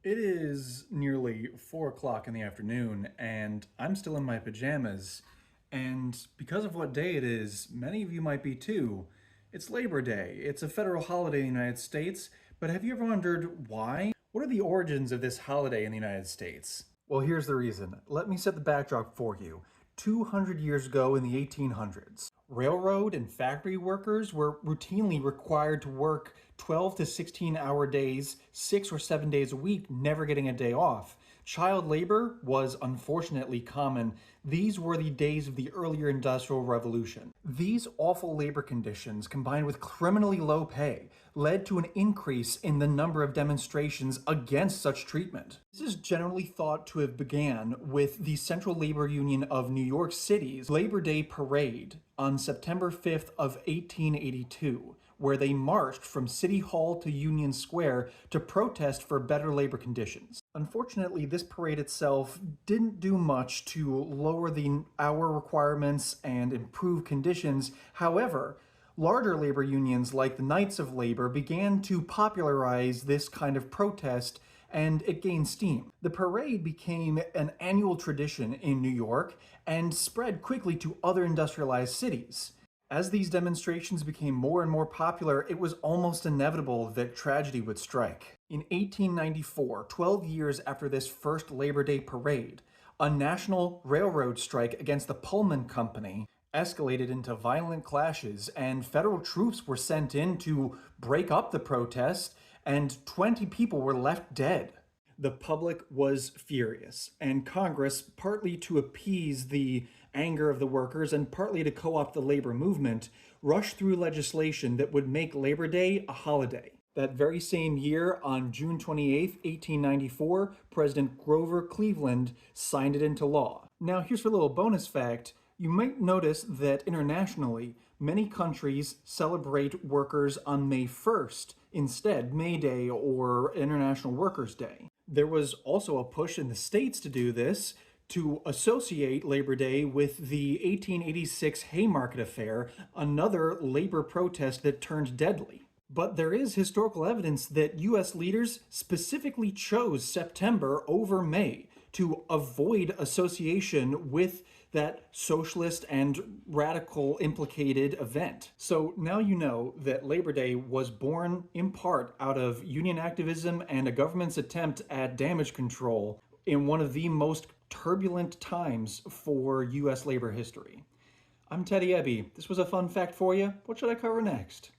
It is nearly 4 o'clock in the afternoon, and I'm still in my pajamas. And because of what day it is, many of you might be too. It's Labor Day. It's a federal holiday in the United States, but have you ever wondered why? What are the origins of this holiday in the United States? Well, here's the reason. Let me set the backdrop for you. 200 years ago in the 1800s, railroad and factory workers were routinely required to work 12 to 16-hour days, 6 or 7 days a week, never getting a day off. Child labor was unfortunately common. These were the days of the earlier Industrial Revolution. These awful labor conditions, combined with criminally low pay, led to an increase in the number of demonstrations against such treatment. This is generally thought to have began with the Central Labor Union of New York City's Labor Day Parade on September 5th of 1882, where they marched from City Hall to Union Square to protest for better labor conditions. Unfortunately, this parade itself didn't do much to lower the hour requirements and improve conditions. However, larger labor unions like the Knights of Labor began to popularize this kind of protest, and it gained steam. The parade became an annual tradition in New York and spread quickly to other industrialized cities. As these demonstrations became more and more popular, it was almost inevitable that tragedy would strike. In 1894, 12 years after this first Labor Day parade, a national railroad strike against the Pullman Company escalated into violent clashes, and federal troops were sent in to break up the protest, and 20 people were left dead. The public was furious, and Congress, partly to appease the anger of the workers and partly to co-opt the labor movement, rushed through legislation that would make Labor Day a holiday. That very same year, on June 28, 1894, President Grover Cleveland signed it into law. Now, here's a little bonus fact. You might notice that internationally, many countries celebrate workers on May 1st instead, May Day or International Workers' Day. There was also a push in the States to do this, to associate Labor Day with the 1886 Haymarket Affair, another labor protest that turned deadly. But there is historical evidence that US leaders specifically chose September over May to avoid association with that socialist and radical implicated event. So now you know that Labor Day was born in part out of union activism and a government's attempt at damage control in one of the most turbulent times for US labor history. I'm Teddy Ebby. This was a fun fact for you. What should I cover next?